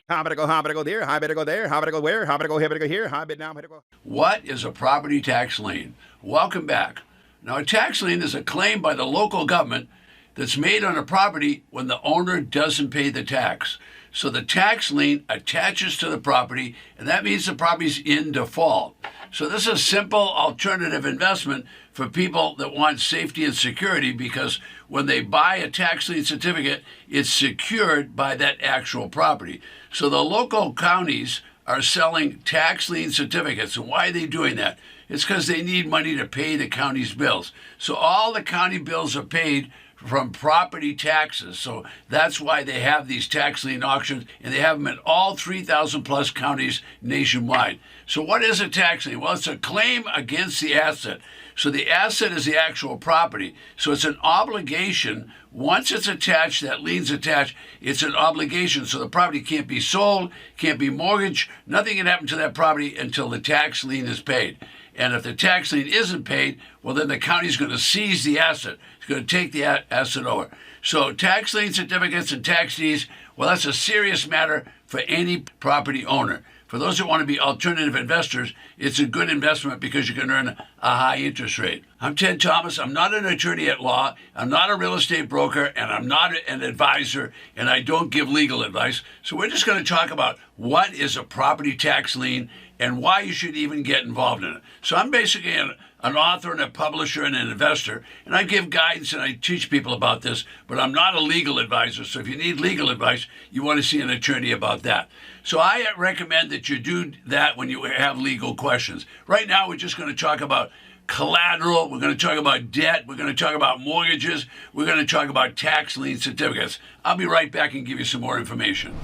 How about to go? How about to go there? How about to go there? How about to go where? How about to go? How about to go here? How about now? How about to go? What is a property tax lien? Welcome back. Now, a tax lien is a claim by the local government that's made on a property when the owner doesn't pay the tax. So the tax lien attaches to the property, and that means the property's in default. So this is a simple alternative investment for people that want safety and security, because when they buy a tax lien certificate, it's secured by that actual property. So the local counties are selling tax lien certificates. And why are they doing that? It's because they need money to pay the county's bills. So all the county bills are paid from property taxes. So that's why they have these tax lien auctions, and they have them in all 3,000 plus counties nationwide. So what is a tax lien? Well, it's a claim against the asset. So the asset is the actual property. So it's an obligation. Once it's attached, that lien's attached, it's an obligation. So the property can't be sold, can't be mortgaged, nothing can happen to that property until the tax lien is paid. And if the tax lien isn't paid, well, then the county's going to seize the asset. It's going to take the asset over. So tax lien certificates and tax deeds, well, that's a serious matter for any property owner. For those that want to be alternative investors, it's a good investment because you can earn a high interest rate. I'm Ted Thomas. I'm not an attorney at law. I'm not a real estate broker, and I'm not an advisor, and I don't give legal advice. So we're just going to talk about what is a property tax lien and why you should even get involved in it. So I'm basically an author and a publisher and an investor, and I give guidance and I teach people about this, but I'm not a legal advisor. So if you need legal advice, you want to see an attorney about that. So I recommend that you do that when you have legal questions. Right now, we're just going to talk about collateral. We're going to talk about debt. We're going to talk about mortgages. We're going to talk about tax lien certificates. I'll be right back and give you some more information.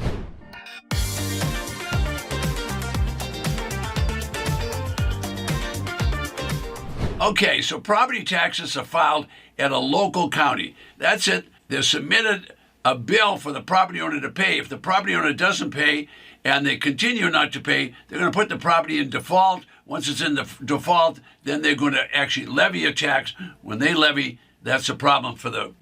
Okay, so property taxes are filed at a local county. That's it. They're submitted a bill for the property owner to pay. If the property owner doesn't pay and they continue not to pay, they're going to put the property in default. Once it's in the default, then they're going to actually levy a tax. When they levy, that's a problem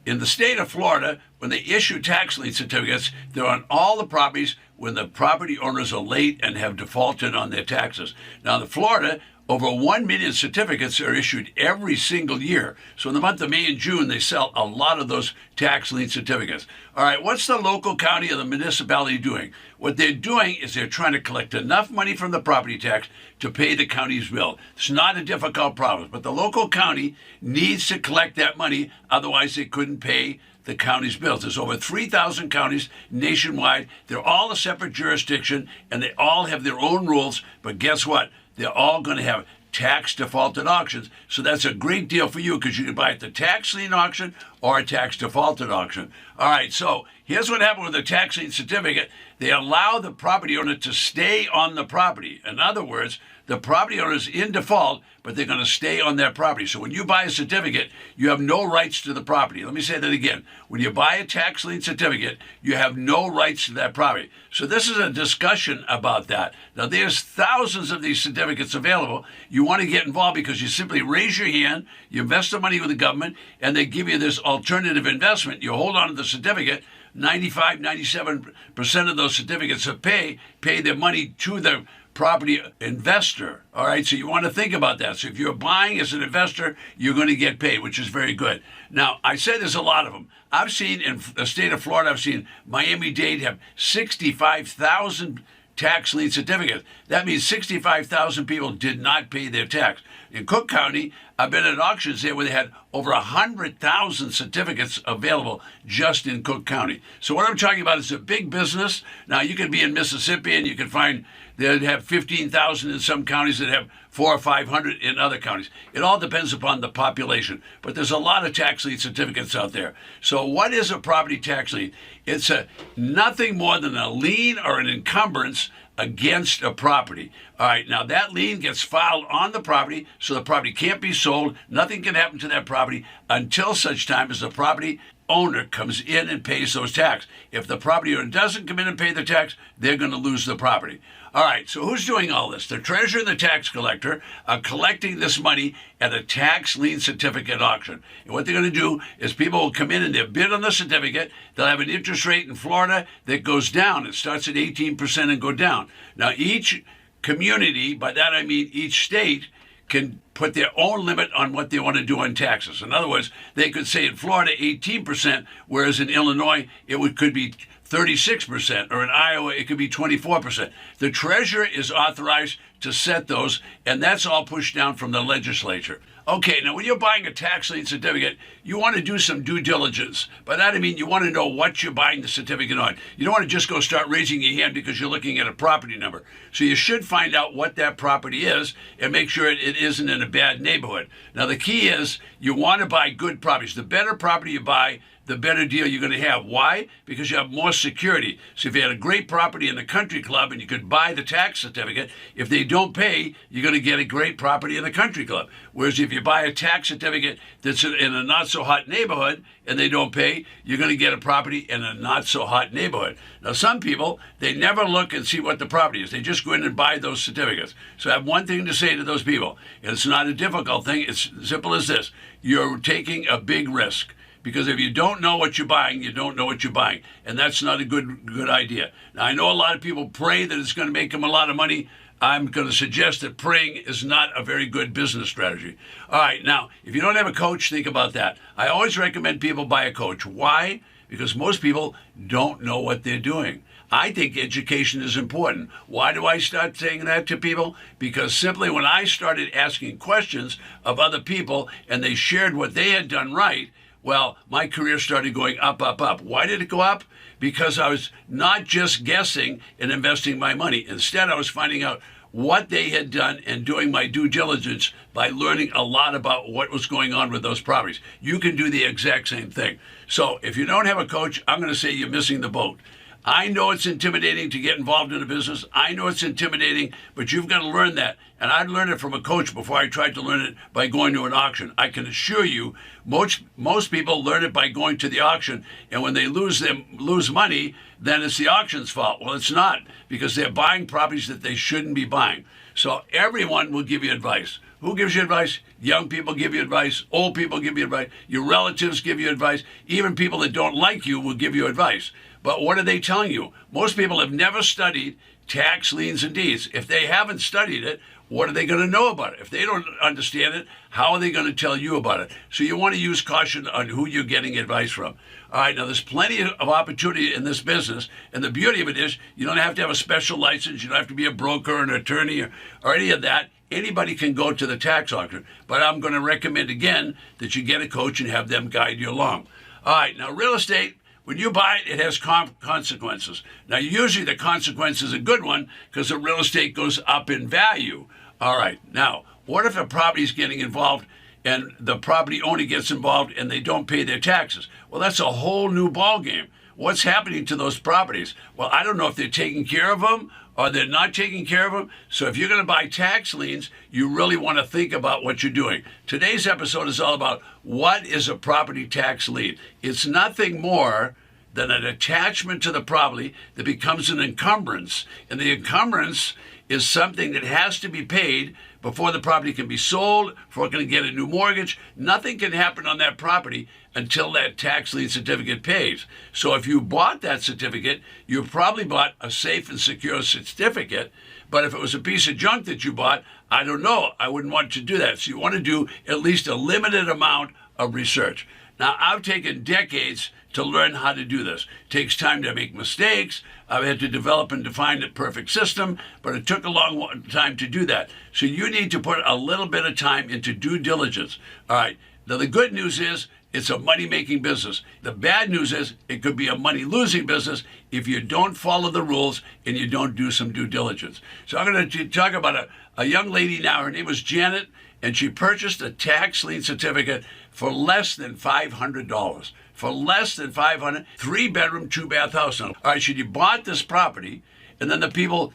in the state of Florida. When they issue tax lien certificates, they're on all the properties when the property owners are late and have defaulted on their taxes. Now, in Florida, over 1 million certificates are issued every single year. So in the month of May and June, they sell a lot of those tax lien certificates. All right, what's the local county or the municipality doing? What they're doing is they're trying to collect enough money from the property tax to pay the county's bill. It's not a difficult problem, but the local county needs to collect that money, otherwise they couldn't pay the county's bills. There's over 3,000 counties nationwide. They're all a separate jurisdiction, and they all have their own rules, but guess what? They're all going to have tax defaulted auctions. So that's a great deal for you because you can buy at the tax lien auction or a tax defaulted auction. All right, so here's what happened with the tax lien certificate. They allow the property owner to stay on the property. In other words, the property owner is in default, but they're going to stay on their property. So when you buy a certificate, you have no rights to the property. Let me say that again. When you buy a tax lien certificate, you have no rights to that property. So this is a discussion about that. Now, there's thousands of these certificates available. You want to get involved because you simply raise your hand, you invest the money with the government, and they give you this alternative investment. You hold on to the certificate. 95, 97% of those certificates that pay their money to the property investor. All right, so you want to think about that. So if you're buying as an investor, you're going to get paid, which is very good. Now, I say there's a lot of them. I've seen in the state of Florida, I've seen Miami-Dade have 65,000 tax lien certificates. That means 65,000 people did not pay their tax. In Cook County, I've been at auctions there where they had over 100,000 certificates available just in Cook County. So what I'm talking about is a big business. Now, you could be in Mississippi and you can find they'd have 15,000 in some counties that have 400 or 500 in other counties. It all depends upon the population. But there's a lot of tax lien certificates out there. So what is a property tax lien? It's nothing more than a lien or an encumbrance against a property. All right, now that lien gets filed on the property, so the property can't be sold. Nothing can happen to that property until such time as the property owner comes in and pays those taxes. If the property owner doesn't come in and pay the tax, they're going to lose the property. All right, so who's doing all this? The treasurer and the tax collector are collecting this money at a tax lien certificate auction. And what they're going to do is people will come in and they'll bid on the certificate. They'll have an interest rate in Florida that goes down. It starts at 18% and go down. Now, each community, by that I mean each state, can put their own limit on what they want to do on taxes. In other words, they could say in Florida 18%, whereas in Illinois could be 36%, or in Iowa it could be 24%. The treasurer is authorized to set those, and that's all pushed down from the legislature. Okay, now when you're buying a tax lien certificate, you want to do some due diligence. By that I mean you want to know what you're buying the certificate on. You don't want to just go start raising your hand because you're looking at a property number. So you should find out what that property is and make sure it isn't in a bad neighborhood. Now the key is you want to buy good properties. The better property you buy, the better deal you're going to have. Why? Because you have more security. So if you had a great property in the country club and you could buy the tax certificate, if they don't pay, you're going to get a great property in the country club. Whereas if you buy a tax certificate that's in a not-so-hot neighborhood and they don't pay, you're going to get a property in a not-so-hot neighborhood. Now, some people, they never look and see what the property is. They just go in and buy those certificates. So I have one thing to say to those people, and it's not a difficult thing. It's simple as this. You're taking a big risk. Because if you don't know what you're buying, you don't know what you're buying. And that's not a good idea. Now, I know a lot of people pray that it's going to make them a lot of money. I'm going to suggest that praying is not a very good business strategy. All right, now, if you don't have a coach, think about that. I always recommend people buy a coach. Why? Because most people don't know what they're doing. I think education is important. Why do I start saying that to people? Because simply when I started asking questions of other people and they shared what they had done right, well, my career started going up, up, up. Why did it go up? Because I was not just guessing and investing my money. Instead, I was finding out what they had done and doing my due diligence by learning a lot about what was going on with those properties. You can do the exact same thing. So if you don't have a coach, I'm going to say you're missing the boat. I know it's intimidating to get involved in a business. I know it's intimidating, but you've got to learn that. And I'd learned it from a coach before I tried to learn it by going to an auction. I can assure you, most people learn it by going to the auction, and when they lose money, then it's the auction's fault. Well, it's not, because they're buying properties that they shouldn't be buying. So everyone will give you advice. Who gives you advice? Young people give you advice. Old people give you advice. Your relatives give you advice. Even people that don't like you will give you advice. But what are they telling you? Most people have never studied tax liens and deeds. If they haven't studied it, what are they going to know about it? If they don't understand it, how are they going to tell you about it? So you want to use caution on who you're getting advice from. All right, now there's plenty of opportunity in this business, and the beauty of it is you don't have to have a special license. You don't have to be a broker, an attorney, or any of that. Anybody can go to the tax auction, but I'm going to recommend again that you get a coach and have them guide you along. All right, now real estate, when you buy it, it has consequences. Now, usually the consequence is a good one because the real estate goes up in value. All right, now, what if a property is getting involved and the property owner gets involved and they don't pay their taxes? Well, that's a whole new ballgame. What's happening to those properties? Well, I don't know if they're taking care of them or they're not taking care of them. So if you're going to buy tax liens, you really want to think about what you're doing. Today's episode is all about what is a property tax lien. It's nothing more than an attachment to the property that becomes an encumbrance. And the encumbrance is something that has to be paid before the property can be sold, before it can get a new mortgage. Nothing can happen on that property until that tax lien certificate pays. So if you bought that certificate, you probably bought a safe and secure certificate. But if it was a piece of junk that you bought, I don't know. I wouldn't want to do that. So you want to do at least a limited amount of research. Now, I've taken decades to learn how to do this. It takes time to make mistakes. I've had to develop and define the perfect system, but it took a long time to do that. So you need to put a little bit of time into due diligence. All right. Now, the good news is it's a money-making business. The bad news is it could be a money-losing business if you don't follow the rules and you don't do some due diligence. So I'm going to talk about a young lady now. Her name was Janet, and she purchased a tax lien certificate for less than $500. For less than $500, 3-bedroom, 2-bath house. Now, all right, she bought this property, and then the people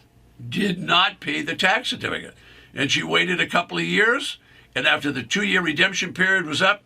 did not pay the tax certificate. And she waited a couple of years, and after the 2-year redemption period was up,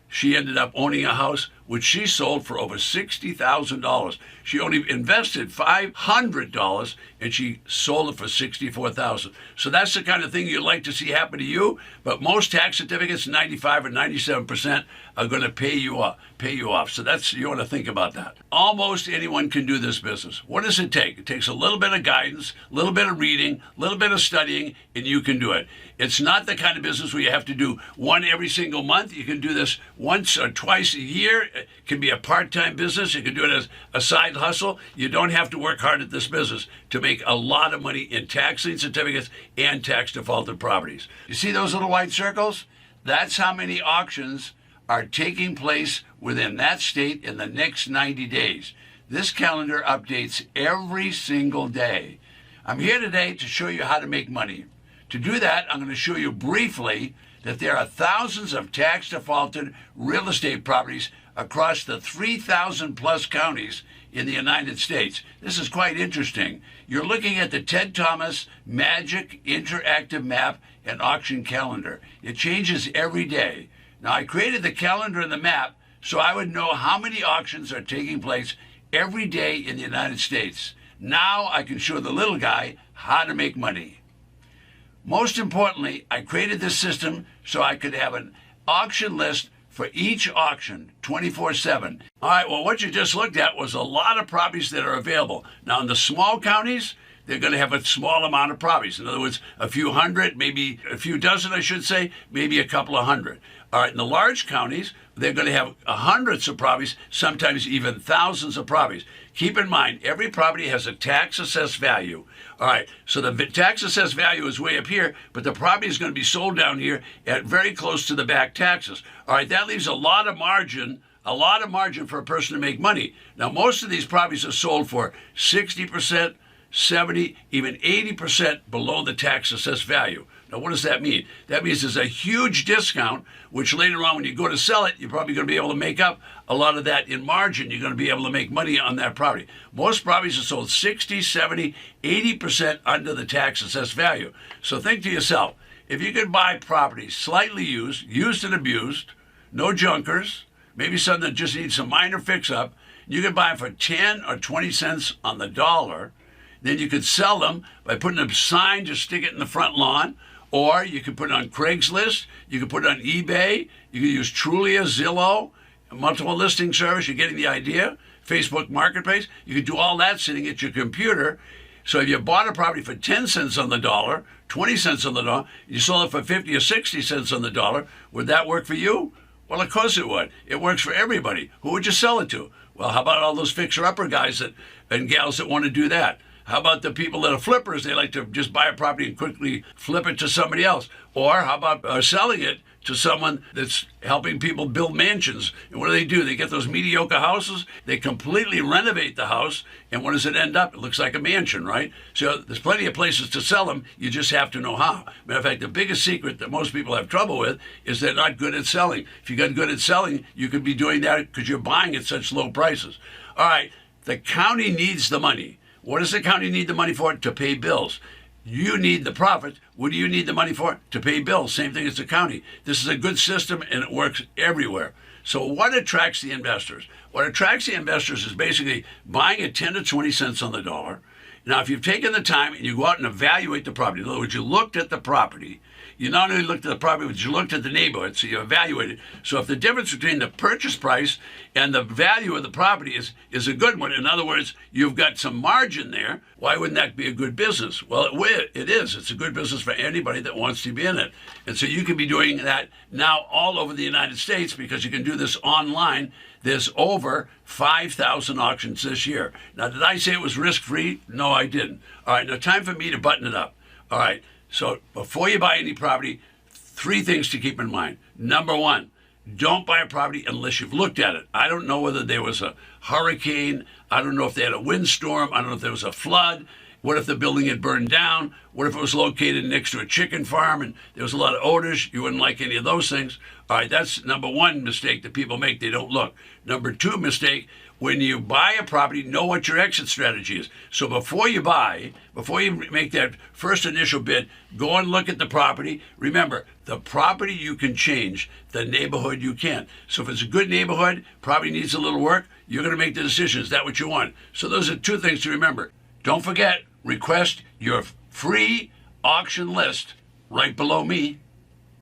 she ended up owning a house which she sold for over $60,000. She only invested $500 and she sold it for $64,000. So that's the kind of thing you'd like to see happen to you. But most tax certificates, 95 or 97%, are going to pay you off. So that's, you want to think about that. Almost anyone can do this business. What does it take? It takes a little bit of guidance, a little bit of reading, a little bit of studying, and you can do it. It's not the kind of business where you have to do one every single month. You can do this once or twice a year. It can be a part-time business. You can do it as a side hustle. You don't have to work hard at this business to make a lot of money in tax lien certificates and tax defaulted properties. You see those little white circles? That's how many auctions are taking place within that state in the next 90 days. This calendar updates every single day. I'm here today to show you how to make money. To do that, I'm going to show you briefly that there are thousands of tax defaulted real estate properties across the 3,000 plus counties in the United States. This is quite interesting. You're looking at the Ted Thomas Magic Interactive Map and Auction Calendar. It changes every day. Now, I created the calendar and the map so I would know how many auctions are taking place every day in the United States. Now I can show the little guy how to make money. Most importantly, I created this system so I could have an auction list for each auction 24/7. All right, well, what you just looked at was a lot of properties that are available. Now, in the small counties, they're going to have a small amount of properties. In other words, a few hundred, maybe a few dozen, I should say, maybe a couple of hundred. All right, in the large counties, they're going to have hundreds of properties, sometimes even thousands of properties. Keep in mind, every property has a tax assessed value. All right, so the tax assessed value is way up here, but the property is going to be sold down here at very close to the back taxes. All right, that leaves a lot of margin for a person to make money. Now, most of these properties are sold for 60%, 70, even 80% below the tax assessed value. Now, what does that mean? That means there's a huge discount, which later on when you go to sell it, you're probably going to be able to make up a lot of that in margin. You're going to be able to make money on that property. Most properties are sold 60, 70, 80% under the tax assessed value. So think to yourself, if you could buy properties slightly used and abused, no junkers, maybe something that just needs some minor fix-up, you could buy them for 10 or 20 cents on the dollar. Then you could sell them by putting a sign, just stick it in the front lawn, or you could put it on Craigslist, you could put it on eBay, you could use Trulia, Zillow, a multiple listing service, you're getting the idea, Facebook Marketplace. You could do all that sitting at your computer. So if you bought a property for 10 cents on the dollar, 20 cents on the dollar, you sold it for 50 or 60 cents on the dollar, would that work for you? Well, of course it would. It works for everybody. Who would you sell it to? Well, how about all those fixer-upper guys and gals that want to do that? How about the people that are flippers? They like to just buy a property and quickly flip it to somebody else. Or how about selling it to someone that's helping people build mansions? And what do? They get those mediocre houses, they completely renovate the house, and what does it end up? It looks like a mansion, right? So there's plenty of places to sell them. You just have to know how. Matter of fact, the biggest secret that most people have trouble with is they're not good at selling. If you got good at selling, you could be doing that because you're buying at such low prices. All right, the county needs the money. What does the county need the money for? To pay bills. You need the profit. What do you need the money for? To pay bills. Same thing as the county. This is a good system and it works everywhere. So what attracts the investors? What attracts the investors is basically buying at 10 to 20 cents on the dollar. Now, if you've taken the time and you go out and evaluate the property, in other words, you looked at the property, you not only looked at the property, but you looked at the neighborhood, so you evaluated. So if the difference between the purchase price and the value of the property is a good one, in other words, you've got some margin there, why wouldn't that be a good business? Well, it is. It's a good business for anybody that wants to be in it. And so you can be doing that now all over the United States because you can do this online. There's over 5,000 auctions this year. Now, did I say it was risk-free? No, I didn't. All right, now time for me to button it up. All right. So before you buy any property, 3 things to keep in mind. Number 1, don't buy a property unless you've looked at it. I don't know whether there was a hurricane. I don't know if they had a windstorm. I don't know if there was a flood. What if the building had burned down? What if it was located next to a chicken farm and there was a lot of odors? You wouldn't like any of those things. All right, that's number one mistake that people make. They don't look. Number two mistake, when you buy a property, know what your exit strategy is. So before you make that first initial bid, go and look at the property. Remember, the property you can change, the neighborhood you can't. So if it's a good neighborhood, property needs a little work, you're going to make the decision. Is that what you want? So those are two things to remember. Don't forget, request your free auction list right below me.